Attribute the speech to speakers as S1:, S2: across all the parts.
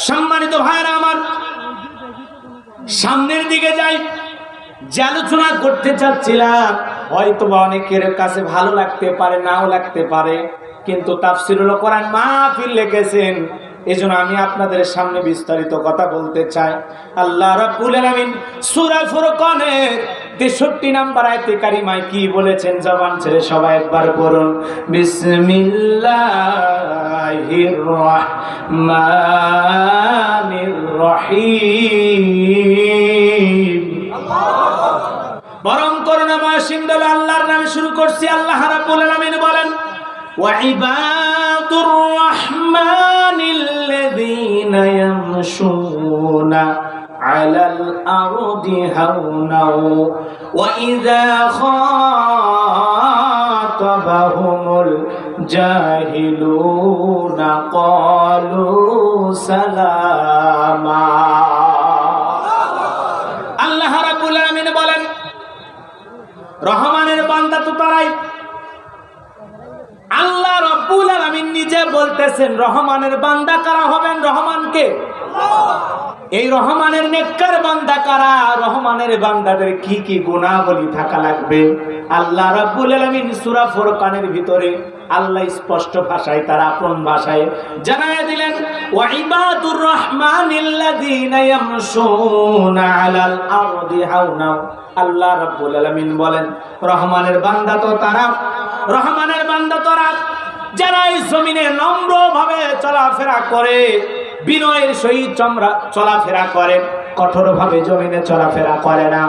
S1: সম্মানিত ভাইরা আমার, সামনের দিকে যাই। যে আলোচনা করতে চাচ্ছিলাম হয়তো অনেকের কাছে ভালো লাগতে পারে, নাও লাগতে পারে, কিন্তু তাফসীরুল কোরআন মাহফিল লিখেছেন, এজন্য আমি আপনাদের সামনে বিস্তারিত কথা বলতে চাই। আল্লাহ রাব্বুল আলামিন সূরা ফুরকানের 63 নম্বর আয়াতে কারিমায় কি বলেছেন? জবান ছেড়ে সবাই একবার পড়ুন, বিসমিল্লাহির রহমানির রহিম। পরম করুণাময় সিন্ধু আল্লাহর নামে শুরু করছি। আল্লাহ রাব্বুল আলামিন বলেন, ওয়াইবাদুর রহমানিল্লাযীনা ইয়ামশুনা আলাল আরদি হাওনা ওয়া ইযা খাতাবাহুমুল জাহিলুনা ক্বালু সালামা। আল্লাহ রাব্বুল আলামিন বলেন, রহমানের বান্দা তো তারাই। আল্লাহ রাব্বুল আলামিন নিজে বলতেছেন রহমানের বান্দা কারা হবেন? রহমানকে। এই রহমানের নেককার বান্দা কারা? রহমানের বান্দাদের কি কি গুণাবলী থাকা লাগবে? আল্লাহ রাব্বুল আলামিন সূরা ফুরকানের ভিতরে আল্লাহ স্পষ্ট ভাষায়, তার আপন ভাষায় জানায়া দিলেন, ওয়াইবাদুর রহমানিল্লাযীনা ইয়ামশুনা আলাল আরদি হাওনা। আল্লাহ রাব্বুল আলামিন বলেন, রহমানের বান্দা তো তারা, রহমানের বান্দা তারা যারা এই জমিনে নম্রভাবে চলাফেরা করে, বিনয়ের সহিত চলাফেরা করে, কঠোরভাবে জমিনে চলাফেরা করে না।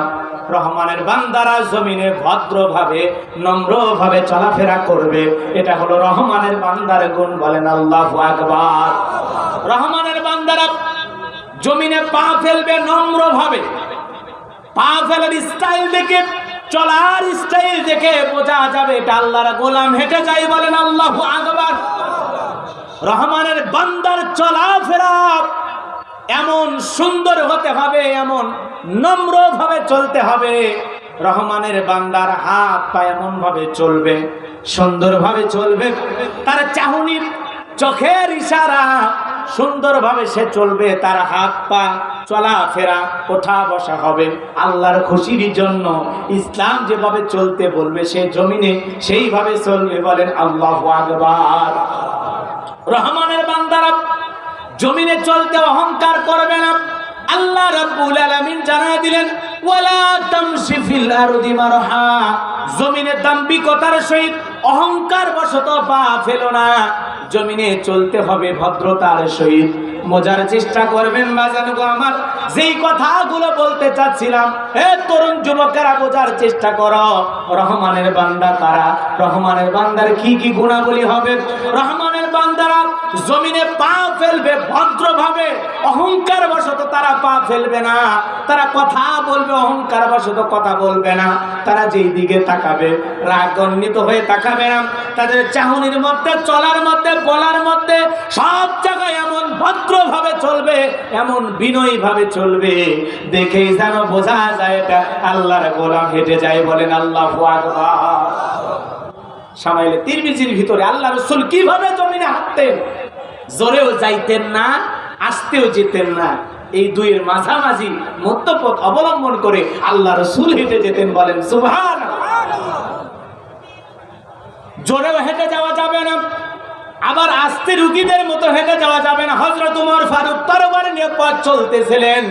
S1: রহমানের বান্দারা জমিনে ভদ্রভাবে নম্রভাবে চলাফেরা করবে, এটা হলো রহমানের বান্দার গুণ। বলেন আল্লাহু আকবার। রহমানের বান্দারা জমিনে পা ফেলবে নম্রভাবে, পা ফেলার স্টাইল দেখে, চলার স্টাইল দেখে বোঝা যাবে এটা আল্লাহর গোলাম হেঁটে যায়। বলেন আল্লাহু আকবার। রহমানের বান্দার চলাফেরা এমন সুন্দর হতে হবে, এমন নম্রভাবে চলতে হবে। রহমানের বান্দার হাত পা এমন ভাবে চলবে, সুন্দরভাবে চলবে, তার চাহনির চোখের ইশারা সুন্দরভাবে সে চলবে, তার হাত পা চলাফেরা ওঠা বসা হবে আল্লাহর খুশির জন্য। ইসলাম যেভাবে চলতে বলবে সে জমিনে সেইভাবে চলবে। বলেন আল্লাহু আকবার। রহমানের বান্দারা জমিনে চলতে অহংকার করবে না। আল্লাহ রাব্বুল আলামিন জানায় দিলেন, ওয়ালা তামশি ফিল আরদি মারহা। জমিনে দাম্ভিকতার সহিত অহংকার বশত পা ফেলো না, জমিনে চলতে হবে ভদ্রতার সহিত। বোঝার চেষ্টা করবেন বাজানগো আমার, যেই কথাগুলো বলতে চাচ্ছিলাম, হে তরুণ যুবকেরা বোঝার চেষ্টা করো। রহমানের বান্দা কারা? রহমানের বান্দার কি কি গুণাবলী হবে? রহমানের বান্দারা জমিনে পা ফেলবে ভদ্রভাবে, অহংকার বশত তারা পা ফেলবে না। তারা কথা বলবে, অহংকার বশত কথা বলবে না। তারা যেই দিকে তাকাবে রাগান্বিত হয়ে তাকাবে না। তাদের চাহনির মধ্যে, চলার মধ্যে, বলার মধ্যে সব জায়গায় এমন ভদ্রভাবে চলবে, এমন বিনয়ী ভাবে চলবে, দেখেই যেন বোঝা যায় এটা আল্লাহর গোলাম হেঁটে যায়। বলেন আল্লাহু আকবার। সামাইলে তিরমিজির ভিতরে আল্লাহ রাসূল কিভাবে জমিনে হাঁটতেন? জোরেও যাইতেন না, আস্তেও যেতেন না, এই দুইয়ের মাঝামাঝি মধ্যপথ অবলম্বন করে আল্লাহ রাসূল হেঁটে যেতেন। বলেন সুবহানাল্লাহ। জোরেও হেঁটে যাওয়া যাবে না, আবার আস্তে রুগীদের মতো হেঁটে যাওয়া যাবে না। হযরত ওমর ফারুক তরবারি নিয়ে পথ চলতেছিলেন,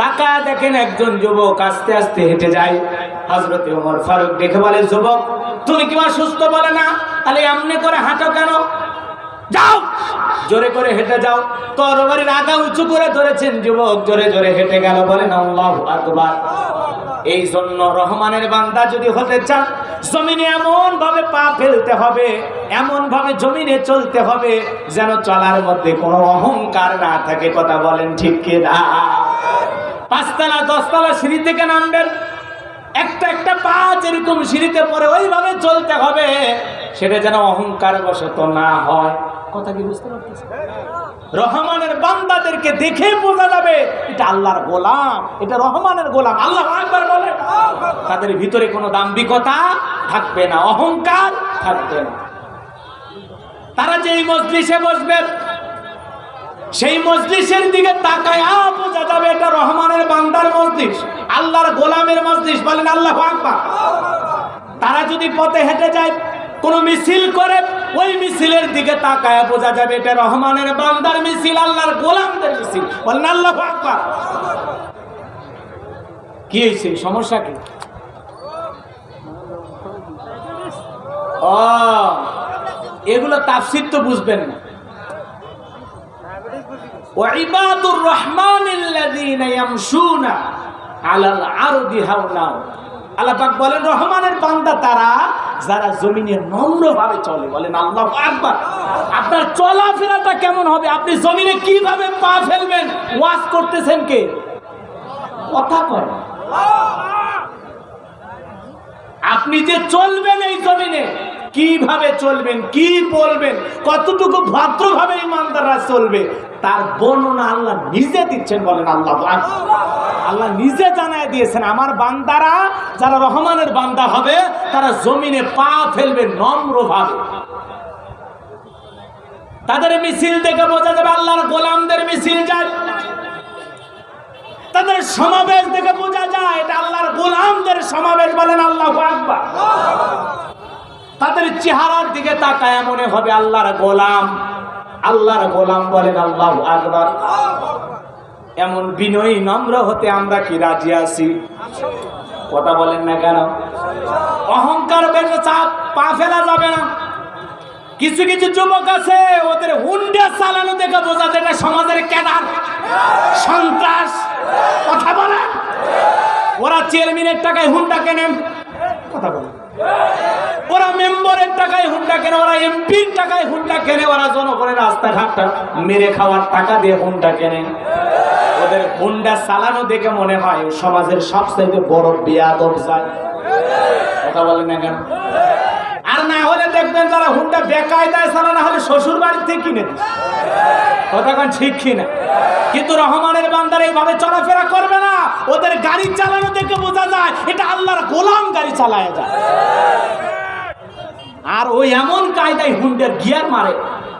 S1: তাকায় দেখেন একজন যুবক আস্তে আস্তে হেঁটে যায়। হযরত ওমর ফারুক দেখে বলে, যুবক তুমি কি সুস্থ? বলে না। তাহলে এমনি করে হাঁটো কেন? যাও, জোরে করে হেঁটে যাও। তরবারির আগা উঁচু করে ধরেছেন, যুবক জোরে জোরে হেঁটে গেল। বলেন আল্লাহু আকবার। এই জন্য রহমানের বান্দা যদি হতে চান, জমিনে এমন ভাবে পা ফেলতে হবে, এমন ভাবে জমিনে চলতে হবে যেন চলার মধ্যে কোনো অহংকার না থাকে। কথা বলেন ঠিক কি না? 5 তলা 10 তলা সিঁড়ি থেকে নামবেন, একটা একটা পা যেরকম সিঁড়িতে পড়ে ওইভাবে চলতে হবে, সেটা যেন অহংকার বশত না হয়। কথা কি বুঝতে পারতেছেন? রহমানের বান্দাদেরকে দেখে বোঝা যাবে এটা আল্লাহর গোলাম, এটা রহমানের গোলাম। আল্লাহু আকবার বলে। তাদের ভিতরে কোনো দাম্ভিকতা থাকবে না, অহংকার থাকবে না। তারা যেই মজলিসে বসবে সেই মজলিসের দিকে তাকায় বোঝা যাবে এটা রহমানের বান্দার মজলিস, আল্লাহর গোলামের মজলিস। বলেন আল্লাহু আকবার। তারা যদি পথে হেঁটে যায়, কোন মিছিল করে, ওই মিছিলের দিকে তাকায় বোঝা যাবে এটা রহমানের বান্দার মিছিল, আল্লাহর গোলামদের মিছিল। বলেন আল্লাহু আকবার। কি হয়েছে, সমস্যা কি? এগুলো তাফসীর তো বুঝবেন না। ওয়াইবাদুর রহমানিল্লাযীনা ইয়ামশুনা আলাল আরদি হাওনা। আল্লাহ পাক বলেন রহমানের বান্দা তারা যারা জমিনে নম্রভাবে চলে। বলেন আল্লাহু আকবার। আপনার চলাফেরাটা কেমন হবে? আপনি জমিনে কিভাবে পা ফেলবেন? ওয়াজ করতেছেন কে? কথা কয়। আপনি যে চলবেন এই জমিনে, কিভাবে চলবেন, কি বলবেন, কতটুকু ভদ্রভাবে ইমানদাররা চলবে, তার বর্ণনা আল্লাহ নিজে দিচ্ছেন। বলেন আল্লাহু আকবার। আল্লাহ নিজে জানায় দিয়েছেন আমার বান্দারা যারা রহমানের বান্দা হবে তারা জমিনে পা ফেলবে নম্রভাবে। তাদের মিছিল দেখে বোঝা যাবে আল্লাহর গোলামদের মিছিল যায়। তাদের সমাবেশ দেখে বোঝা যায় এটা আল্লাহর গোলামদের সমাবেশ। বলেন আল্লাহু আকবার। তাদের চেহারার দিকে তাকায় মনে হবে আল্লাহর গোলাম, আল্লাহর গোলাম। বলেন আল্লাহু আকবার। এমন বিনয়ী নম্র হতে আমরা কি রাজি আছি? কথা বলেন না কেন? অহংকার বেশি চাপ পা ফেলা যাবে না। কিছু কিছু যুবক আছে ওদের হুন্ডা চালানো দেখে বোঝা যায় এটা সমাজের ক্যাডার, সন্ত্রাস। কথা বলেন। ওরা চেয়ারম্যানের টাকায় হুন্ডা কেনে। কথা বলেন। ওরা মেম্বারের টাকায় হুন্ডা কেনে, ওরা এমপির টাকায় হুন্ডা কেনে, ওরা জনগণের রাস্তাঘাটটা মেরে খাওয়ার টাকা দিয়ে হুন্ডা কেনে। ওদের হুন্ডা চালানো দেখে মনে হয় সমাজের সবচেয়ে বড় বেয়াদব যায়। কথা বলেন না কেন? আর না হলে দেখবেন যারা হুন্ডা বেকায়দায় চালানো হলে শ্বশুর বাড়ি থেকে কিনে দিচ্ছে। কথা কোন ঠিক কিনা? কিন্তু রহমানের বান্দারা এইভাবে চলাফেরা করবে না। ওদের গাড়ি চালানো দেখে বোঝা যায় এটা আল্লাহর গোলাম গাড়ি চালায় যায়। আর ওই এমন কায়দায় হুন্ডার গিয়ার মারে,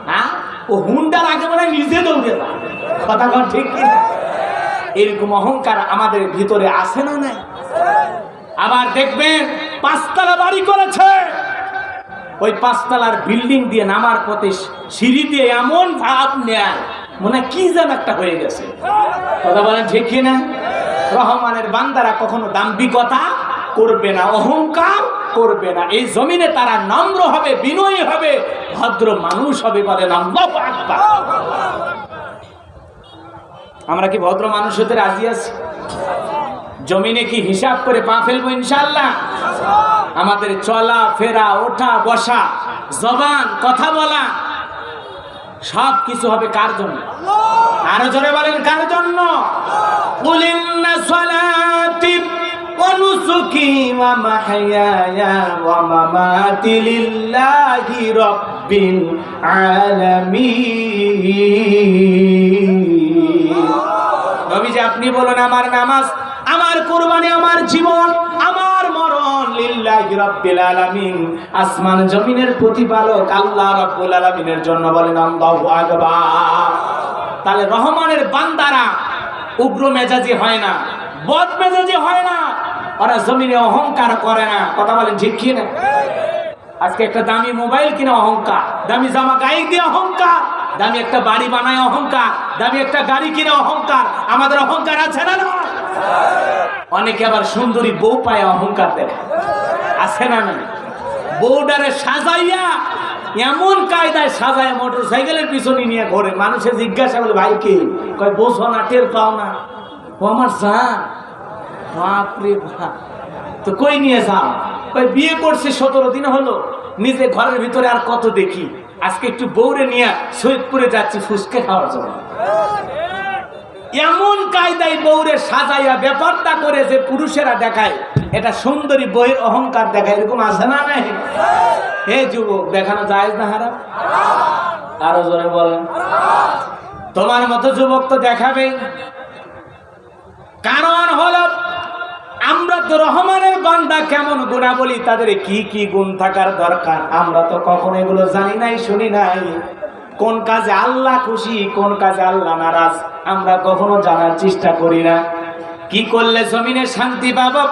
S1: হ্যাঁ, ও হুন্ডার আগে মনে হয় নিজে দৌড়ে যায়। কথা কোন ঠিক কিনা? এরকম অহংকার আমাদের ভিতরে আছে না? নাই? আবার দেখবেন 5 তলা বাড়ি করেছে, ওই 5 তলার বিল্ডিং দিয়ে নামার পথে সিঁড়ি দিয়ে এমন ভাব নেয় মনে কি যেন একটা হয়ে গেছে। কথা বলেন ঠিক কিনা? রহমানের বান্দারা কখনো দাম্ভিকতা করবে না, অহংকার করবে না। এই জমিনে তারা নম্র হবে, বিনয়ী হবে, ভদ্র মানুষ হবে। বলেন আল্লাহু আকবার। আমরা কি ভদ্র মানুষ হতে রাজি আছি? জমিনে কি হিসাব করে পা ফেলবো ইনশাআল্লাহ? আমাদের চলা ফেরা, ওঠা বসা, জবান, কথা বলা সব কিছু হবে কার জন্য? আরো জোরে বলেন কার জন্য? কুল ইন্না সালাতি ওয়া নুসুকি ওয়া মাহইয়ায়া ওয়া মামাতি লিল্লাহি রাব্বিল আলামিন। নবীজি আপনি বলেন আমার নামাজ, আমার কুরবানি, আমার জীবন, আমার মরণ লিল্লাহি রাব্বিল আলামিন, আসমান জমিনের প্রতিপালক আল্লাহ রাব্বুল আলামিনের জন্য। বলেন আল্লাহু আকবার। তাহলে রহমানের বান্দারা উগ্র মেজাজি হয় না, বদ মেজাজি হয় না, ওরা জমিনে অহংকার করে না। কথা বলেন ঠিক কি না? আজকে একটা দামি মোবাইল কিনে অহংকার, দামি জামা গায়ে দিয়ে অহংকার, দামি একটা বাড়ি বানায় অহংকার, দামি একটা গাড়ি কিনে অহংকার। আমাদের অহংকার আছে না? অনেকে আবার সুন্দরী বউ পায় অহংকার দেখে, আছে না? না, বউটারে সাজাইয়া এমন কায়দায় সাজায় মোটর সাইকেলের পিছনে নিয়ে ঘোরে। মানুষে জিজ্ঞাসা বলে ভাই কে? কয় বোঝো না, টের পাও না? ও আমার জান। বাপরে বাপ, তো কই নিয়ে যাও? কই বিয়ে করছে 17 দিন হলো, নিজে ঘরের ভিতরে আর কত দেখি, আজকে একটু বউরে নিয়ে সৈয়দপুরে যাচ্ছি ফুসকে খাওয়ার জন্য। এমন কায়দায় বউরে সাজাইয়া ব্যাপারটা করে যে পুরুষেরা দেখায় এটা সুন্দরী বউয়ের অহংকার দেখায়। এরকম আছে না? নাই? হে যুবক, দেখানো জায়েজ না হারাম? আরো জোরে বলেন। তোমার মতো যুবক তো দেখাবে। কারণ হলো আমরা তো রহমানের বান্দা, কেমন গুণাবলী, তাদের কি কি গুণ থাকার দরকার আমরা তো কখনো এগুলো জানি নাই, শুনি নাই। কোন কাজে আল্লাহ খুশি, কোন কাজে আল্লাহ নারাজ আমরা কখনো জানার চেষ্টা করি না। কি করলে জমিনে শান্তি পাবো,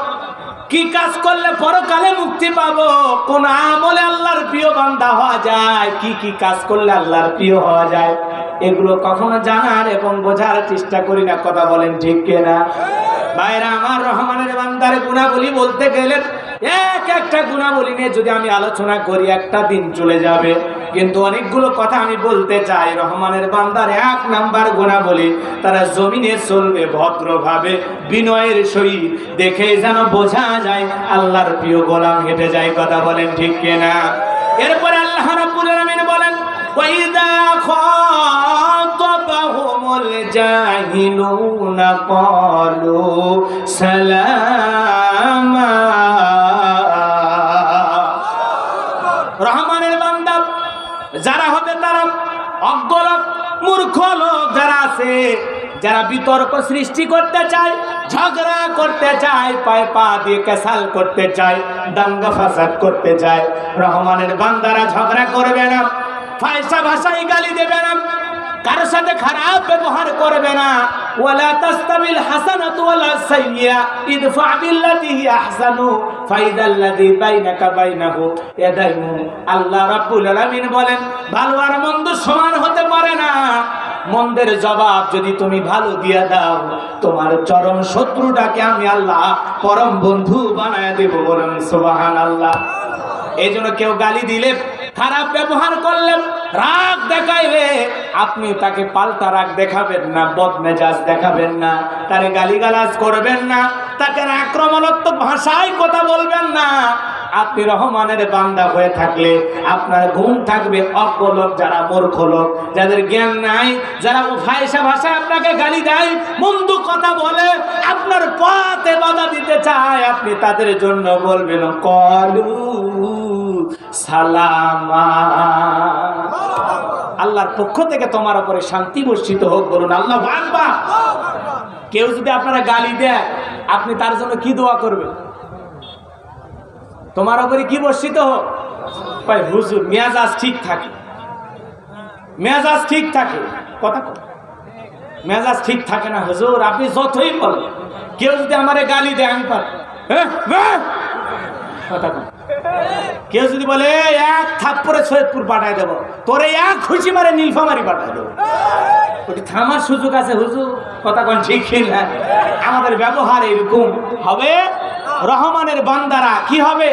S1: কি কাজ করলে পরকালে মুক্তি পাবো, কোন আমলে আল্লাহর প্রিয় বান্দা হওয়া যায়, কি কি কাজ করলে আল্লাহর প্রিয় হওয়া যায়, এগুলো কখনো জানার এবং বোঝার চেষ্টা করি না। কথা বলেন ঠিক কিনা? ভাইরা আমার, রহমানের বান্দার গুণাবলী বলতে গেলে এক একটা গুণাবলী নিয়ে যদি আমি আলোচনা করি একটা দিন চলে যাবে, কিন্তু অনেকগুলো কথা আমি বলতে চাই। রহমানের বান্দার 1 নাম্বার গুণাবলী, তারা জমিনে চলবে ভদ্রভাবে, বিনয়ের সহিত, দেখে যেন বোঝা যায় আল্লাহর প্রিয় গোলাম হেঁটে যায়। কথা বলেন ঠিক কিনা? এরপরে আল্লাহ রাব্বুল আলামিন বলেন, ওয়াইদা খাতাবাহুমুল জাহিলুনা ক্বালু সালামা। রহমানের বান্দা যারা হবে তারা অজ্ঞ লোক, মূর্খ লোক যারা আছে, যারা বিতর্ক সৃষ্টি করতে চায়, ঝগড়া করতে চায়, পায়ে পা দিয়ে কেসাল করতে চায়, দাঙ্গা ফাসাদ করতে চায়, রহমানের বান্দারা ঝগড়া করবে না, ফায়সা ভাষায় গালি দেবে না, কারোর সাথে খারাপ ব্যবহার করবে না। ওয়ালা তাস্তাবিল হাসানাতু ওয়ালা সাইয়্যা ইদফা বিল্লাতি হিয়া আহসানু ফাইদাল্লাযী বাইনাকা বাইনাহু ইয়াদাইমু। আল্লাহ রাব্বুল আলামিন বলেন, ভালো আর মন্দ সমান হতে পারে না। মন্দের জবাব যদি তুমি ভালো দিয়ে দাও, তোমার চরম শত্রুটাকে আমি আল্লাহ পরম বন্ধু বানায় দেব। বলেন সুবহানাল্লাহ। এই জন্য কেউ গালি দিলে, খারাপ ব্যবহার করলে, রাগ দেখাইলে, আপনি তাকে পাল্টা রাগ দেখাবেন না, বদমেজাজ দেখাবেন না, তারে গালিগালাজ করবেন না, তাকে আক্রমণাত্মক ভাষায় কথা বলবেন না। আপনি রহমানের বান্দা হয়ে থাকলে আপনার গুণ থাকবে অজ্ঞ লোক, যারা মূর্খ লোক, যাদের জ্ঞান নাই, যারা ফায়সা ভাষায় আপনাকে গালি দেয়, মন্দ কথা বলে, আপনার পথে বাধা দিতে চায়, আপনি তাদের জন্য বলবেন ক্বালু সালামা। আল্লাহর পক্ষ থেকে তোমার উপরে শান্তি বর্ষিত হোক। বলুন আল্লাহু আকবার। কেউ যদি আপনারা গালি দেয়, আপনি তার জন্য কি দোয়া করবেন? তোমার উপরে কি বর্ষিত হোক? ভাই হুজুর, মেজাজ ঠিক থাকে, মেজাজ ঠিক থাকে। কথা মেজাজ ঠিক থাকে না হুজুর, আপনি যতই বলেন। কেউ যদি আমারে গালি দেয়, আমি পার কথা কম। কেউ যদি বলে এক থাপ্পড়ে সৈয়দপুর পাঠায় দেবো, তোরে এক খুশি মারে নীলফামারি পাঠায় দেবো, ওটি থামার সুযোগ আছে হুজুর। কথা কোন ঠিক না? আমাদের ব্যবহার এরকম হবে। রহমানের বান্দারা কি হবে?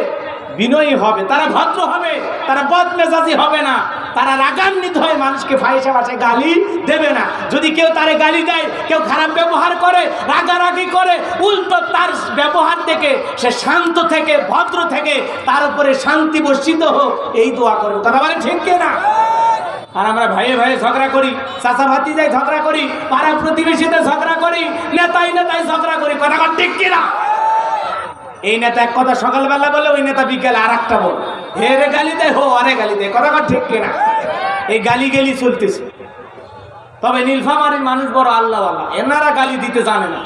S1: বিনয়ী হবে, তারা ভদ্র হবে, তারা বদমেজাজি হবে না, তারা রাগান্বিত হয়ে মানুষকে ফায়সা ভাষায় গালি দেবে না। যদি কেউ তারে গালি দেয়, কেউ খারাপ ব্যবহার করে, রাগারাগি করে, উল্টো তার ব্যবহার থেকে সে শান্ত থেকে, ভদ্র থেকে, তার উপরে শান্তি বর্ষিত হোক, এই দোয়া করবে। কথা বলে ঠিক না? আর আমরা ভাইয়ে ভাইয়ে ঝগড়া করি, চাচা ভাতিজায় ঝগড়া করি, পাড়া প্রতিবেশীতে ঝগড়া করি, নেতাই নেতাই ঝগড়া করি। কথা বলে ঠিক কিনা? এই নেতা এক কথা সকালবেলা বলে, ওই নেতা বিকেলে আর একটা বলে, হে রে গালি দেয়, হো আরে গালি দেয়। কথা ঠিক কিনা? এই গালি গেলি চলতেছে। তবে নীলফামারীর মানুষ বড় আল্লাহওয়ালা, এনারা গালি দিতে জানে না।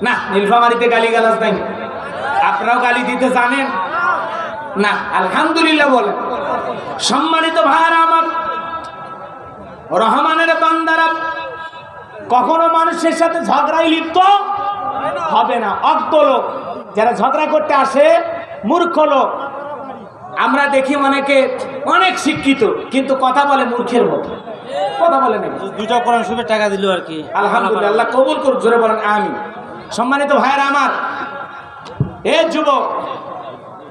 S1: না, নীলফামারীতে গালি গালাজ নাই। আপনারাও গালি দিতে জানেন না? আলহামদুলিল্লাহ বলেন। সম্মানিত ভাইরা আমার, রহমানের বান্দারা কখনো মানুষের সাথে ঝগড়ায় লিপ্ত হবে না। অজ্ঞ লোক যারা ঝগড়া করতে আসে, মূর্খ লোক। আমরা দেখি অনেকে অনেক শিক্ষিত, কিন্তু কথা বলে মূর্খের মতো। কথা বলে না,
S2: দুইটা কোরআন শরীফের টাকা দিল আর কি।
S1: আলহামদুলিল্লাহ, আল্লাহ কবুল করুক। জোরে বলেন আমিন। সম্মানিত ভাইরা আমার, এ যুবক,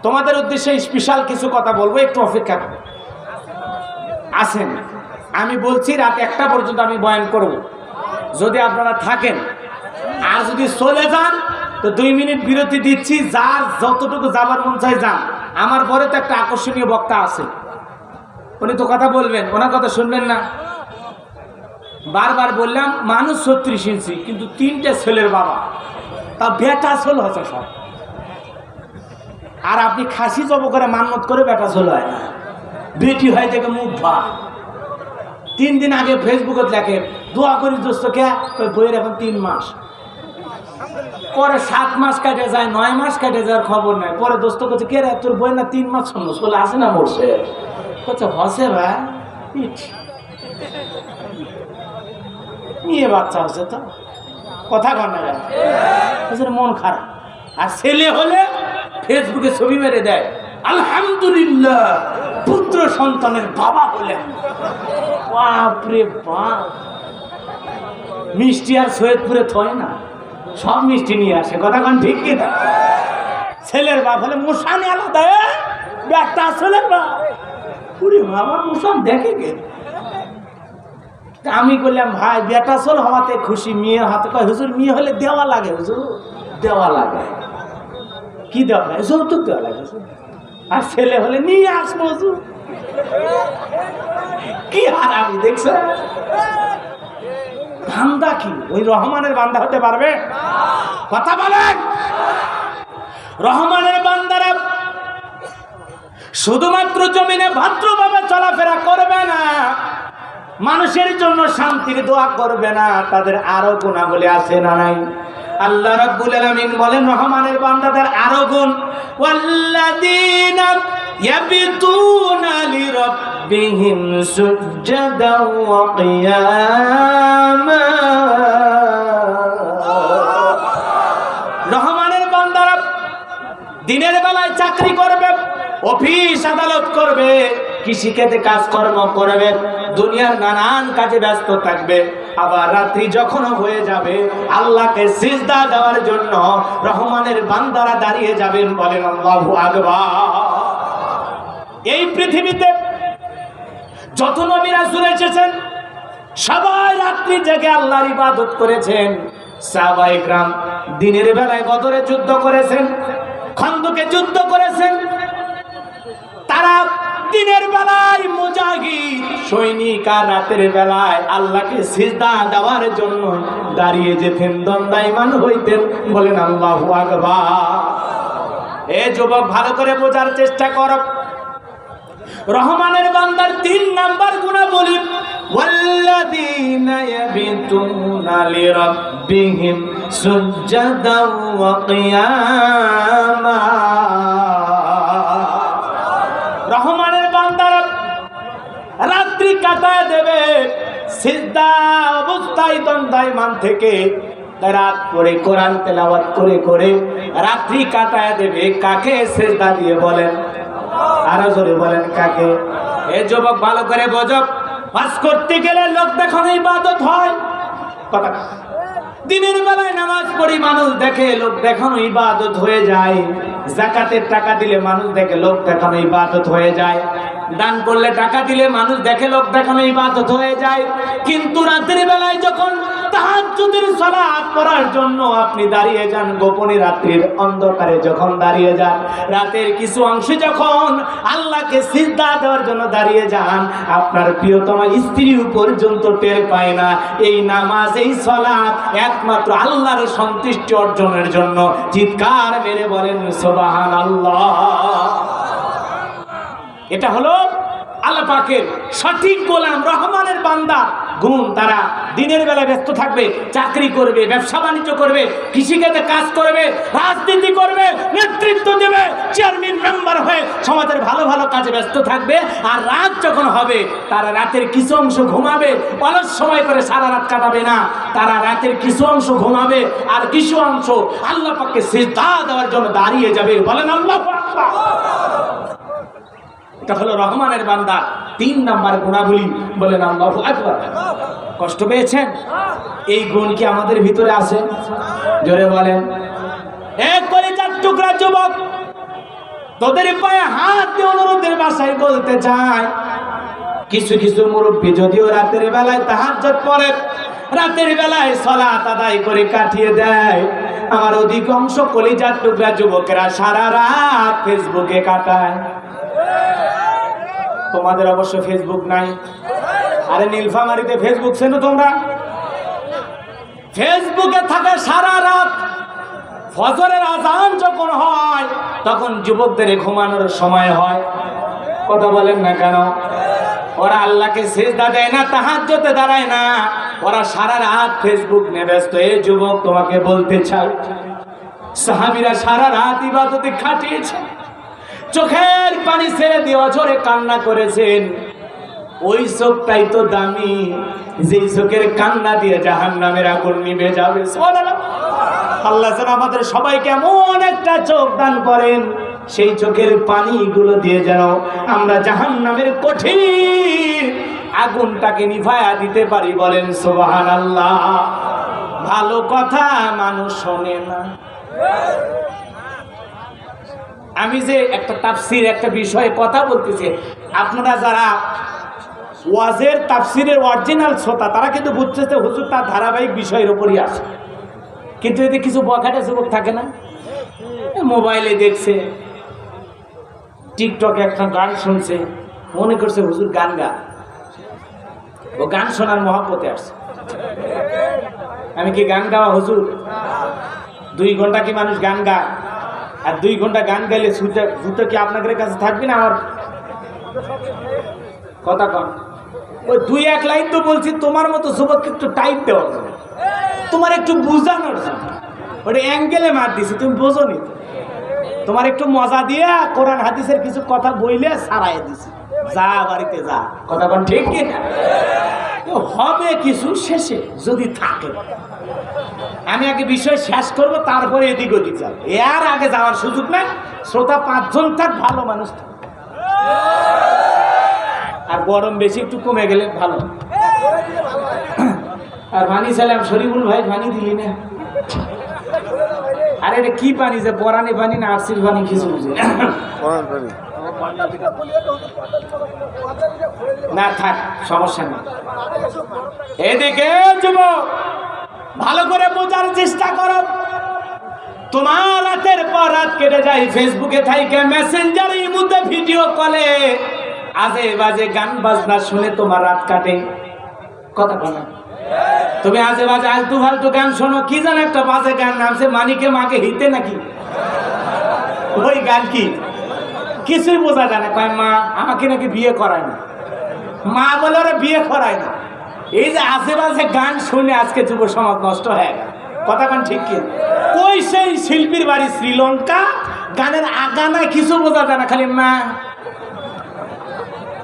S1: তোমাদের উদ্দেশ্যে স্পেশাল কিছু কথা বলবো, একটু অপেক্ষা করো। আসেন, আমি বলছি রাত 1টা পর্যন্ত আমি বয়ান করব। যদি আপনারা থাকেন, আর যদি চলে যান তো 2 মিনিট বিরতি দিচ্ছি। যার যতটুকু যাবার মন চাই যান। আমার পরে তো একটা আকর্ষণীয় বক্তা আছে, উনি তো কথা বলবেন, ওনার কথা শুনবেন না? বারবার বললাম, মানুষ 36 ইঞ্চি, কিন্তু 3টে ছেলের বাবা, তা বেটা ছোল হচ্ছে সব। আর আপনি খাসি জব করে মান্নত করে বেটা ছোল হয় না, বেটি হয় থেকে মুখ ভা। 3 দিন আগে ফেসবুকে লেখে, দোয়া করি দোস্ত কে, বইয়ের এখন 3 মাস, পরে 7 মাস কেটে যায়, 9 মাস কেটে যাওয়ার খবর নাই। পরে দোস্ত করছে, কে রে তোর বই না 3 মাস শোনো চলে আসে না মরছে, হচ্ছে হসে ভাই, ইট। মেয়ে বাচ্চা আছে তো কথা কন না যায়, মন খারাপ। আর ছেলে হলে ফেসবুকে ছবি মেরে দেয়, আলহামদুলিল্লাহ পুত্র সন্তানের বাবা হলেন। বাপরে বাপ, মিষ্টি আর সৈয়দপুরে থয় না, সব মিষ্টি নিয়ে আসে। কথা কন ঠিক কি না? ছেলের বাপ হলে মুসানি আলাদা, ব্যাগটা ছেলের বাপ। পুরি বাবার মুসান দেখে গে। আমি বললাম ভাই বেটা চল হওয়াতে খুশি, মেয়ে হাতে কয় হুজুর মেয়ে হলে দেওয়া লাগে, হুজুর দেওয়া লাগে। কি দেওয়া লাগে? যৌতুক দেওয়া লাগে। আর ছেলে হলে নিয়ে আসবো হুজুর। কি আর আমি দেখছো বান্দা কি ওই রহমানের বান্দা হতে পারবে? কথা বলেন। রহমানের বান্দারা শুধুমাত্র জমিনে ভদ্রভাবে চলাফেরা করবে না, মানুষের জন্য শান্তির দোয়া করবে না, তাদের আরো গুণাবলী আছে না নাই? আল্লাহ রাব্বুল আলামিন বলেন রহমানের বান্দাদের আরো গুণ, ওয়াল্লাযীনা ইয়াবিতুনা লিরাব্বিহিম সুজদান ওয়া কিয়ামা। রহমানের বান্দারা দিনের বেলায় চাকরি করবে, অফিস আদালত করবে, কৃষিক্ষেত্রে কাজকর্ম করবে, দুনিয়ার নানান কাজে ব্যস্ত থাকবে। আবার রাত্রি যখন হয়ে যাবে আল্লাহকে সিজদা দেওয়ার জন্য রহমানের বান্দারা দাঁড়িয়ে যাবেন। বলেন আল্লাহু আকবার। এই পৃথিবীতে যত নবী রাসূল এসেছেন সবাই রাত্রি জেগে আল্লাহর ইবাদত করেছেন। সাহাবায়ে কেরাম দিনের বেলায় বদরে যুদ্ধ করেছেন, খন্দকে যুদ্ধ করেছেন। তারা দিনের বেলায় মুজাহিদ সৈনিক, আর রাতের বেলায় আল্লাহকে সিজদা দেওয়ার জন্য দাঁড়িয়ে যেতেন, দণ্ডায়মান হইতেন। বলেন আল্লাহু আকবার। এ যুবক ভালো করে বোঝার চেষ্টা কর, রহমানের বান্দার 3 নাম্বার গুণাবলী, ওয়াল্লাযীনা ইয়াবিতুনা লিরাব্বিহিম সুজদান ওয়া কিয়ামা। রহমানের বান্দারা রাত্রি কাটায় দেবে সিজদা অবস্থায় দণ্ডায়মান থেকে, রাত করে কোরআন তেলাওয়াত করে করে রাত্রি কাটায় দেবে। কাকে সিজদা দিয়ে? বলেন আরো জোরে বলেন কাকে? এ যুবক ভালো করে বোঝো, পাস করতে গেলে লোক দেখানো ইবাদত হয়। কথা দিনের বেলায় নামাজ পড়ি মানুষ দেখে, লোক দেখানো ইবাদত হয়ে যায়। যাকাতের টাকা দিলে মানুষ দেখে, লোক দেখানো ইবাদত হয়ে যায়। দান করলে টাকা দিলে মানুষ দেখে, লোক দেখানো ইবাদত হয়ে যায়। কিন্তু রাতের বেলায় যখন তাহাজ্জুদের সালাত পড়ার জন্য আপনি দাঁড়িয়ে যান, গোপনে রাত্রির অন্ধকারে যখন দাঁড়িয়ে যান, রাতের কিছু অংশে যখন আল্লাহকে সিজদা দেওয়ার জন্য দাঁড়িয়ে যান, আপনার প্রিয়তমা স্ত্রীও পর্যন্ত টের পায় না। এই নামাজ, এই সালাত একমাত্র আল্লাহর সন্তুষ্টি অর্জনের জন্য। চিৎকার মেরে বলেন সুবহানাল্লাহ। এটা হলো আল্লাহ পাকের সঠিক গোলাম, রহমানের বান্দা গুণ। তারা দিনের বেলায় ব্যস্ত থাকবে, চাকরি করবে, ব্যবসা বাণিজ্য করবে, কৃষিকাজে কাজ করবে, রাজনীতি করবে, নেতৃত্ব দেবে, চেয়ারম্যান মেম্বার হয়ে সমাজের ভালো ভালো কাজে ব্যস্ত থাকবে। আর রাত যখন হবে তারা রাতের কিছু অংশ ঘুমাবে, অলস সময় করে সারা রাত কাটাবে না। তারা রাতের কিছু অংশ ঘুমাবে আর কিছু অংশ আল্লাহ পাককে সিজদা দেওয়ার জন্য দাঁড়িয়ে যাবে। বলেন আল্লাহু আকবার। এটা হলো রহমানের বান্দা 3 নাম্বার গুণাবলী। বলেন আল্লাহু আকবার। কষ্ট পেয়েছেন? এই গুণ কি আমাদের ভিতরে আছে? জোরে বলেন। এক কলিজার টুকরা যুবক, তোদের পায়ে হাত দিয়ে অনুরোধের ভাষায় বলতে চায়, কিছু কিছু মুরব্বী যদিও রাতের বেলায় তাহাজ্জুদ পড়ে, রাতের বেলায় সালাত আদায় করে কাটিয়ে দেয়, আমার অধিকাংশ কলিজার টুকরা যুবকেরা সারা রাত ফেসবুকে কাটায়। তোমাদের অবশ্য ফেসবুক নাই। আরে নীলফামারীতে ফেসবুক চেনো তোমরা? ফেসবুকে থাকে সারা রাত। ফজরের আজান যখন হয় তখন যুবকদের ঘুমানোর সময় হয়। কথা বলেন না কেন? ওরা আল্লাহকে সিজদা দেয় না, তাহাজ্জুদে দাঁড়ায় না, ওরা সারা রাত ফেসবুক নিয়ে ব্যস্ত। এই যুবক তোমাকে বলতে চাই, সাহাবীরা সারা রাত ইবাদতে কাটিয়েছে, চোখের পানি ছেড়ে দিয়ে অঝরে কান্না করেছেন। ওই চোখটাই তো দামি, যেই চোখের কান্না দিয়ে জাহান্নামের আগুন নিভে যাবে। সুবহানাল্লাহ। আল্লাহ যেন আমাদের সবাইকে এমন একটা চোখ দান করেন, সেই চোখের পানিগুলো দিয়ে যেন আমরা জাহান্নামের কঠিন আগুনটাকে নিভায়া দিতে পারি। বলেন সুবহানাল্লাহ। ভালো কথা মানুষ শোনে না। আমি যে একটা তাফসীর একটা বিষয়ে কথা বলতেছি, আপনারা যারা ওয়াজের তাফসীরের অরিজিনাল শ্রোতা তারা কিন্তু বুঝতেছে হুজুর তার ধারাবাহিক বিষয়ের উপরই আছে। কিন্তু এতে কিছু বখাটে যুবক থাকে না, মোবাইলে দেখছে, টিকটকে একটা গান শুনছে, মনে করছে হুজুর গান গা, ও গান শোনার মহব্বতে আসছে। আমি কি গান গাওয়া হুজুর? 2 ঘন্টা কি মানুষ গান গায়? আর 2 ঘন্টা গান গাইলে জুতো কি আপনাদের কাছে থাকবে না? আমার কথা কন, ওই 2-1 লাইন তো বলছি, তোমার মতো যুবককে একটু টাইট দেওয়া যাবে, তোমার একটু বুঝানোর জন্য। ওটা অ্যাঙ্গেলে মার দিছি, তুমি বোঝো নি। তোমার একটু মজা দিয়া কোরআন হাদিসের কিছু কথা বইলে সারাই দিছি, যা বাড়িতে যা। কথা কন ঠিক কি না? হবে কিছু শেষে যদি থাকে। আমি আগে বিষয় শেষ করব, তারপরে এদিক ওদিক যাবো। এর আগে যাওয়ার সুযোগ নাই। শ্রোতা 5 জন থাক, ভালো মানুষ থাক। আর গরম বেশি একটু কমে গেলে ভালো। আর পানি চাইলাম, শরীফুল ভাই পানি দিলি না। আর এটা কি পানি, যে পরানি পানি না আরসির পানি, কিছু বুঝি না। থাক, সমস্যা নেই। এদিকে যুবক ভালো করে বোঝার চেষ্টা করো। তোমার রাতের পর রাত কেটে যায় ফেসবুকে থাইকে, মেসেঞ্জারে, ইমুতে, ভিডিও কলে আজে বাজে গান বাজনা শুনে তোমার রাত কাটে। কথা বলা, তুমি আজে বাজে আলতু ফালতু গান শোনো। কি জানো একটা বাজে গান নামছে মানিকে মাকে হিতে নাকি, ওই গান কি কিছুই বোঝা যায় না। কয় মা আমাকে নাকি বিয়ে করায় না, মা বলে ওরা বিয়ে করায় না। এই যে আশেপাশে গান শুনে আজকে যুব সমাজ নষ্ট হয়ে গেল। কথা কান ঠিক কি? কই সেই শিল্পীর বাড়ি শ্রীলঙ্কা, গানের আগানা কিছু বোঝা যায় না, খালি মা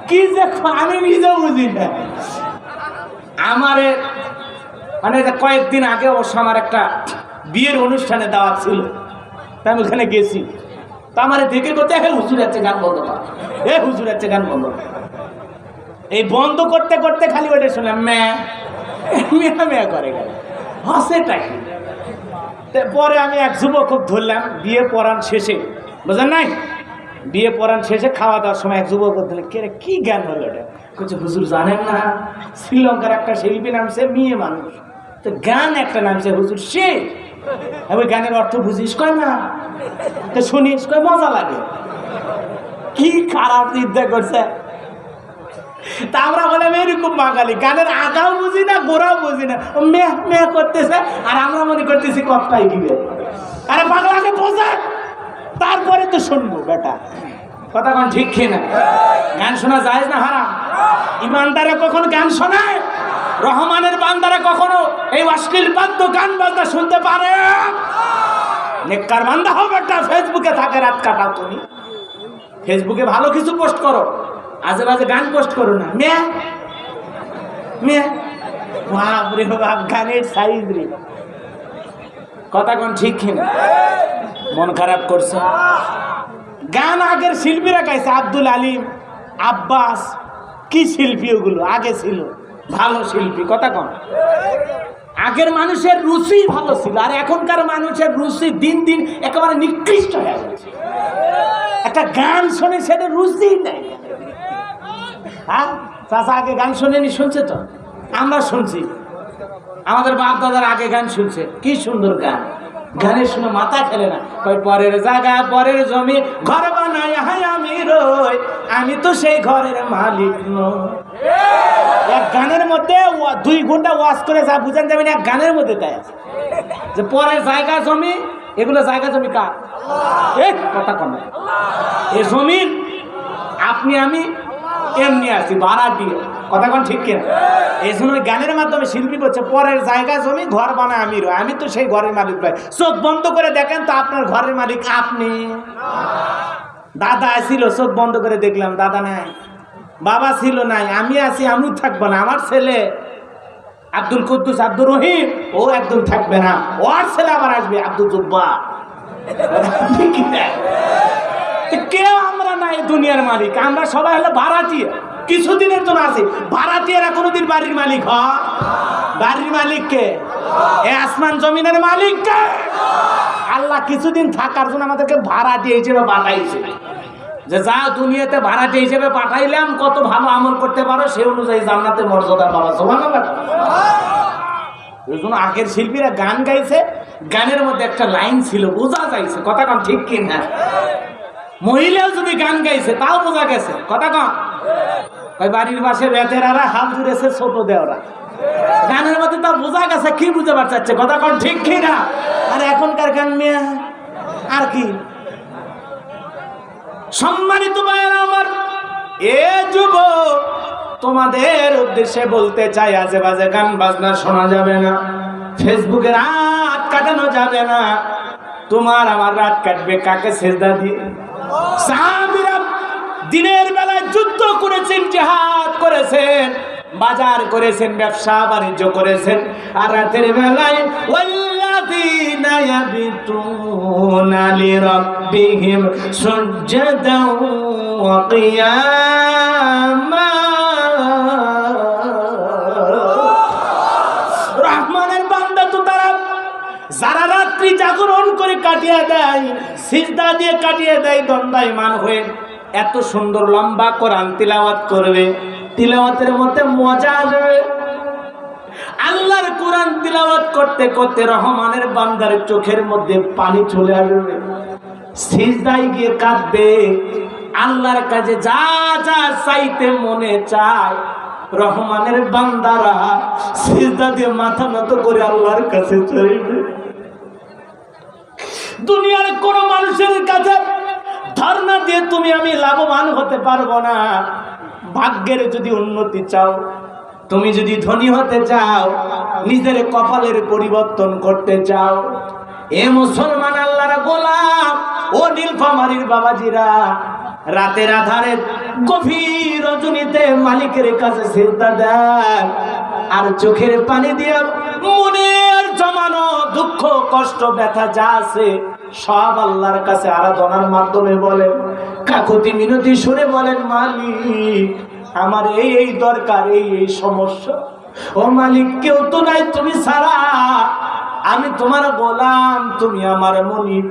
S1: কি যে আমি নিজেও বুঝি না। আমারে মানে কয়েকদিন আগে অবশ্য আমার একটা বিয়ের অনুষ্ঠানে দাওয়াত ছিল, তা আমি ওখানে গেছি। তা আমার দেখে করতে হুজুর আছে গান বন্ধ কর, হুজুর আছে গান বন্ধ কর। এই বন্ধ করতে করতে খালি ওইটা শুনলাম মেয়া মেয়া করে গেল, হাসেটা কি। পরে আমি এক যুবক খুব ধরলাম, বিয়ে পড়ান শেষে, বুঝলেন নাই, বিয়ে পড়ান শেষে খাওয়া দাওয়ার সময় এক যুবক ধরলেন, কে কি গান হলো এটা? বলছে হুজুর জানেন না, শ্রীলঙ্কার একটা শিল্পী নামছে মেয়ে মানুষ, তো গান একটা নামছে হুজুর সে। ওই গানের অর্থ বুঝিস? কয় না। তো শুনিস? কয় মজা লাগে। কি খারাপ চিন্তা করছে। তা আমরা বললাম এরকম বাঙালি, গানের আগাও বুঝি না গোড়াও বুঝি না, মেহ মেহ করতেছে, আর আমরা মনে করতেছি কথাই দিবে। আরে বাংলাকে বোঝা, তারপরে তো শুনবো বেটা। কথা কোন ঠিক খেয়ে না? গান শোনা যায় না হারাম? ইমানদারে কখনো গান শোনায়? রহমানের বান্দারা কখনো এই অশ্লীল বাদ্য গান বাজনা শুনতে পারে? নেককার বান্দা হবে একটা, ফেসবুকে থাকে রাত কাটাও। তুমি ফেসবুকে ভালো কিছু পোস্ট করো, আজে বাজে গান পোস্ট করো না। মেয়ে মেয়ে বাপ রে বাপ, গানের সাইজ রে। কথা কোন ঠিক কিনা? মন খারাপ করছে। গান আগের শিল্পীরা গাইছে, আব্দুল আলিম, আব্বাস, কি শিল্পী ওগুলো আগে ছিল, ভালো শিল্পী। কথা কোন? আগের মানুষের রুচি ভালো ছিল, আর এখনকার মানুষের রুচি দিন দিন একেবারে নিকৃষ্ট হয়ে গেছে। একটা গান শোনে সেটা রুচি নেই। হ্যাঁ চাচা আগে গান শোনেনি? শুনছে তো, আমরা শুনছি, আমাদের বাপ দাদার আগে গান শুনছে, কি সুন্দর গান। গানের শুনে মাথা খেলে না। কই পরের জায়গা পরের জমি ঘর বানাই হাই আমি রই, আমি তো সেই ঘরের মালিক নই। এক গানের মধ্যে 2 ঘন্টা ওয়াজ করে যা বুঝান যাবে না, এক গানের মধ্যে তাই আছে যে পরের জায়গা জমি, এগুলো জায়গা জমি কার? কথা কম, এই জমিন আপনি আমি এমনি আছি ভাড়া দিয়ে। কথা কোন ঠিক কিনা? এই জন্য গানের মাধ্যমে শিল্পী বলছে পরের জায়গা জমি ঘর বানায় আমি রই, আমি তো সেই ঘরের মালিক ভাই। চোখ বন্ধ করে দেখেন তো আপনার ঘরের মালিক আপনি। দাদা আসছিল, চোখ বন্ধ করে দেখলাম দাদা নাই। বাবা ছিল নাই, আমি আছি, আমি থাকবো না। আমার ছেলে আব্দুল কুদ্দুস, আব্দুর রহিম, ও একদম থাকবে না। ওর ছেলে আবার আসবে আব্দুল জব্বার। কেউ আমরা নাই দুনিয়ার মালিক, আমরা সবাই হলো ভাড়াটিয়া। কিছুদিনের জন্য আছি। ভাড়াটিয়ারা কোনোদিন বাড়ির মালিক হয়? বাড়ির মালিক কে? এ আসমান জমিনের মালিক কে? আল্লাহ কিছুদিন থাকার জন্য আমাদেরকে ভাড়াটিয়া হিসেবে পাঠাইছে, যে যা দুনিয়াতে ভাড়াটিয়া হিসেবে পাঠাইলাম, কত ভালো আমল করতে পারো সে অনুযায়ী জান্নাতে মর্যাদা পাবা। সুবহানাল্লাহ। ওই জন্য আগের শিল্পীরা গান গাইছে, গানের মধ্যে একটা লাইন ছিল, বোঝা যাইছে কথা কম ঠিক কিনা। মহিলাও যদি গান গাইছে তাও বোঝা গেছে কথা কম। ওই বাড়ির পাশে বেতেরারা হাল জুড়েছে ছোট দেওরা, গানের মধ্যে তা বোঝা গেছে। কি বুঝতে পারছে কথা কম ঠিক কিনা? আর এখনকার গান মেয়া আর কি। সম্মানিত ভাইয়েরা আমার, এ যুবক তোমাদের উদ্দেশ্যে বলতে চাই, আজে বাজে গান বাজনা শোনা যাবে না, ফেসবুকে রাত কাটানো যাবে না। তোমার আমার রাত কাটবে কাকে? সেজদা দিয়ে। সাহাবীরা দিনের বেলায় যুদ্ধ করেছেন, জিহাদ করেছেন, বাজার করেছেন, ব্যবসা বাণিজ্য করেছেন, আর রাতের বেলায় ওয়াল্লাযীনা ইয়াবিতুনা লিরাব্বিহিম সুজদান ওয়া কিয়ামা। রহমানের বান্দা তো তারা যারা রাত্রি জাগরণ করে কাটিয়ে দেয়, সিজদা দিয়ে কাটিয়ে দেয়, দণ্ডায়মান হয়ে এত সুন্দর লম্বা কোরআন তিলাওয়াত করবে, তিলাওয়াতের মধ্যে মজা আসবে। আল্লাহর কোরআন তিলাওয়াত করতে করতে রহমানের বান্দার চোখের মধ্যে পানি চলে আসবে, সিজদায় গিয়ে কাঁদবে। আল্লাহর কাছে যা যা চাইতে মনে চায়, রহমানের বান্দারা সিজদা দিয়ে মাথা নত করে আল্লাহর কাছে চাইবে। দুনিয়ার কোন মানুষের কাছে ধর্ণা দিয়ে তুমি আমি লাভবান হতে পারবো না। ভাগ্যের যদি উন্নতি চাও, তুমি যদি ধনী হতে চাও, নিজের কপালের পরিবর্তন করতে চাও, এ মুসলমান আল্লাহর গোলাম, ও নীলফামারীর বাবাজিরা, রাতের আধারে গভীর রজনীতে মালিকের কাছে সিজদা দেন, আর চোখের পানি দিয়ে মনের জমানো দুঃখ কষ্ট ব্যথা যা আছে সব আল্লাহর কাছে আরাধনার মাধ্যমে বলেন, কাকুতি মিনতি শুনে বলেন, মালিক আমার এই দরকার, এই সমস্যা। ও মালিক, কেউ তো নাই তুমি ছাড়া, আমি তোমার গোলাম, তুমি আমার মুনিব,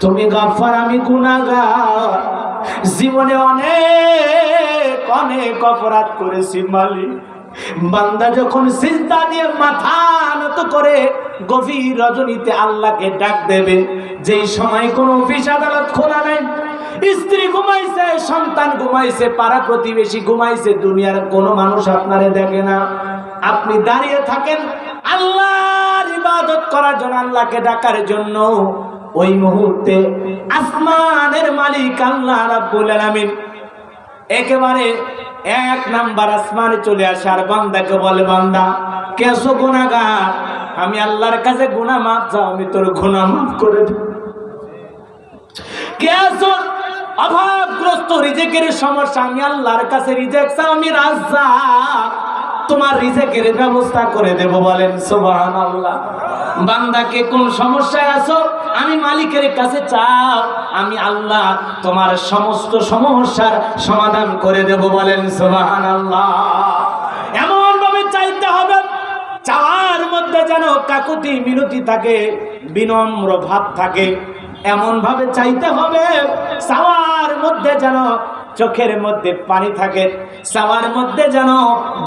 S1: তুমি গাফফার, আমি গুনাহগার, জীবনে অনেক অনেক অপরাধ করেছি মালিক। বান্দা যখন সিজদা দিয়ে মাথা নত করে গভীর রজনীতে আল্লাহকে ডাক দেবে, যেই সময় কোনো অফিস আদালত খোলা নাই, স্ত্রী ঘুমাইছে, সন্তান ঘুমাইছে, পাড়া প্রতিবেশী ঘুমাইছে, দুনিয়ার কোনো মানুষ আপনারে দেখে না, আপনি দাঁড়িয়ে থাকেন আল্লাহর ইবাদত করার জন্য, আল্লাহকে ডাকার জন্য। ওই মুহূর্তে আসমানের মালিক আল্লাহ রাব্বুল আলামিন একেবারে এক নাম্বার আসমানে চলে আসে, আর বান্দাকে বলে, বান্দা কেসো গুনাহগার, আমি আল্লাহর কাছে গুনাহ মাফ চাও, আমি তোর গুনাহ মাফ করে দেব। কেসো অভাবগ্রস্ত, রিজিকের সমস্যা, আমি আল্লাহর কাছে রিজিক চাও, আমি রাজ্জাক, তোমার রিজিকের ব্যবস্থা করে দেব। বলেন সুবহানাল্লাহ। বান্দাকে কোন সমস্যায় আছো, আমি মালিকের কাছে চাও, আমি আল্লাহ তোমার সমস্ত সমস্যার সমাধান করে দেব। বলেন সুবহানাল্লাহ। এমন ভাবে চাইতে হবে, চাওয়ার মধ্যে যেন কাকুতি মিনতি থাকে, বিনম্র ভাব থাকে, এমন ভাবে চাইতে হবে চাওয়ার মধ্যে যেন চোখের মধ্যে পানি থাকে, চাওয়ার মধ্যে যেন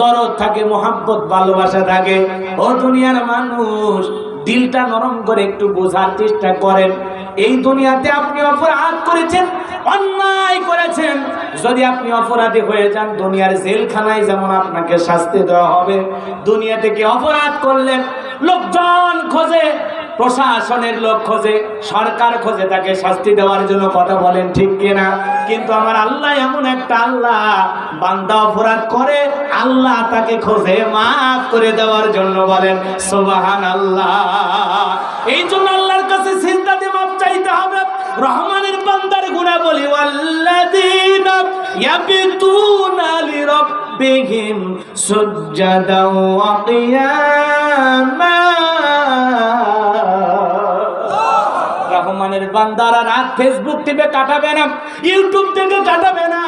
S1: দরদ থাকে, মোহাব্বত ভালোবাসা থাকে। ও দুনিয়ার মানুষ, দিলটা নরম করে একটু বোঝার চেষ্টা করেন। এই দুনিয়াতে আপনি অপরাধ করেছেন, অন্যায় করেছেন, যদি আপনি অপরাধী হয়ে যান, দুনিয়ার জেলখানায় যেমন আপনাকে শাস্তি দেওয়া হবে, দুনিয়া থেকে অপরাধ করলেন লোকজন খোঁজে, প্রশাসনের লোক খোঁজে, সরকার খোঁজে তাকে শাস্তি দেওয়ার জন্য, কথা বলেন ঠিক কিনা? কিন্তু আমার আল্লাহ এমন একটা আল্লাহ, বান্দা অপরাধ করে আল্লাহ তাকে খোঁজে মাফ করে দেওয়ার জন্য। বলেন সুবহানাল্লাহ। এই জন্য আল্লাহর কাছে সিজদা দিয়ে মাফ চাইতে হবে। রহমানের বান্দার গুণাবলী ওয়াল্লাযীনা ইয়াবিতুনা লিরাব্বিহিম সুজদাও ওয়া কিয়ামা। রহমানের বান্দারা রাত ফেসবুক টিপে কাটাবে না, ইউটিউব থেকে কাটাবে না,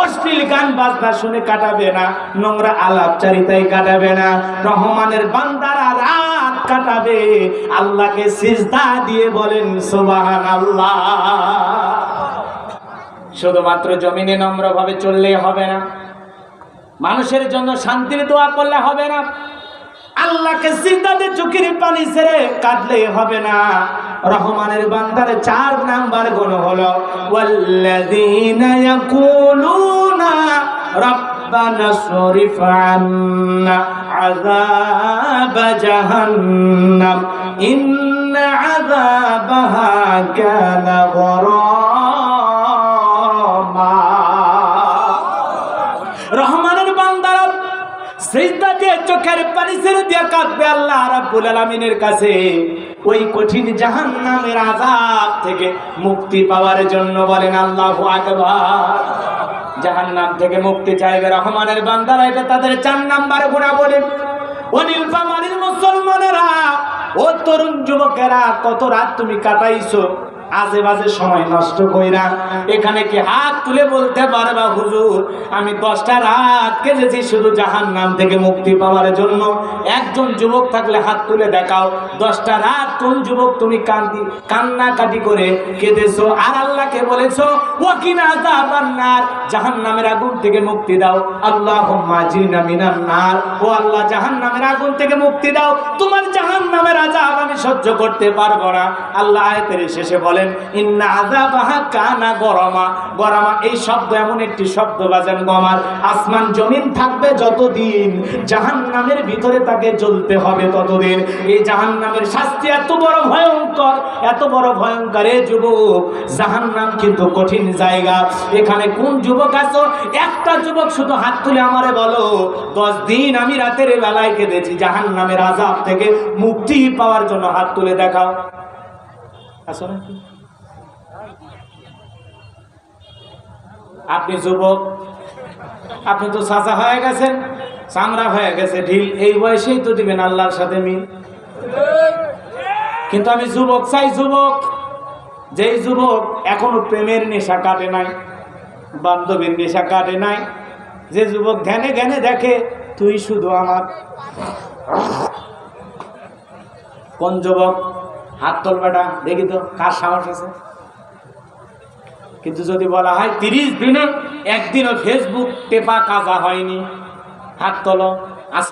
S1: অশ্লীল গান বাজনা শুনে কাটাবে না, নোংরা আলাপচারিতায় কাটাবে না। রহমানের বান্দারা রাত কাটাবে আল্লাহকে সিজদা দিয়ে, বলেন সুবহানাল্লাহ। শুধুমাত্র জমিনে নম্রভাবে চললেই হবে না, মানুষের জন্য শান্তির দোয়া করলে হবে না, আল্লাহকে সিজদাতে চোখের পানি ছেড়ে কাঁদলেই হবে না। রহমানের বান্দার 4 নাম্বার গুণ হলো ওয়াল্লাযীনা ইয়াকুলুনা রাব্বানা সরিফ আন্না আযাব জাহান্নাম ইন্না আযাবাহা কানা গরামা। রহমানের বান্দারা সিজদা দিয়ে চোখের পানি ছেড়ে দিয়ে কাঁদবে আল্লাহ রাব্বুল আলামিনের কাছে ওই কঠিন জাহান্নামের আযাব থেকে মুক্তি পাওয়ার জন্য, বলেন আল্লাহু আকবার। জাহান্নাম থেকে মুক্তি চাইবে রহমানের বান্দারা, এটা তাদের 4 নাম্বার গুণাবলী। ও নীলফামারীর মুসলমানেরা, ও তরুণ যুবকেরা, কত রাত তুমি কাটাইছো আজে বাজে সময় নষ্ট কইরা। এখানে কি হাত তুলে বলতে পারবা হুজুর আমি 10টা রাত কেটেছি শুধু জাহান্নাম থেকে মুক্তি পাওয়ার জন্য? একজন যুবক থাকলে হাত তুলে দেখাও, 10টা রাত কোন যুবক তুমি কান্নাকাটি করে কেঁদেছো আর আল্লাহকে বলেছো ওয়াকিনা আযাবান নার, জাহান্নামের আগুন থেকে মুক্তি দাও। আল্লাহুম্মা আজিরনা মিনান নার, ও আল্লাহ জাহান্নামের আগুন থেকে মুক্তি দাও, তোমার জাহান্নামের আযাব আমি সহ্য করতে পারবো না। আল্লাহ আয়াতের শেষে বলেন ইন্না আযাবাহা কানা গরামা। গরামা এই শব্দ এমন একটি শব্দ বাজান গমার, আসমান জমিন থাকবে যতদিন জাহান্নামের ভিতরে তাকে জ্বলতে হবে ততদিন। এই জাহান্নামের শাস্তি এত বড় ভয়ঙ্কর, এত বড় ভয়ঙ্কর। এ যুবক, জাহান্নাম কিন্তু কঠিন জায়গা। এখানে কোন যুবক আছো? একটা যুবক শুধু হাত তুলে আমারে বলো 10 দিন আমি রাতের বেলায় কেঁদেছি জাহান্নামের আযাব থেকে মুক্তি পাওয়ার জন্য, হাত তুলে দেখাও। আছো নাকি? আপনি যুবক, আপনি তো চাচা হয়ে গেছেন, চামড়া হয়ে গেছে ঢিল, এই বয়সেই তো দিবেন আল্লাহর সাথে মিল। কিন্তু আমি যুবক চাই, যুবক যেই যুবক এখনো প্রেমের নেশা কাটে নাই, বান্ধবীর নেশা কাটে নাই, যে যুবক ধ্যানে জ্ঞানে দেখে তুই শুধু আমার। কোন যুবক? হাত তোল বেটা, দেখি তো কার সাহস আছে। কিন্তু যদি বলা হয় 30 দিনে একদিনও ফেসবুক টেপা কাজা হয়নি, হাত তোলো।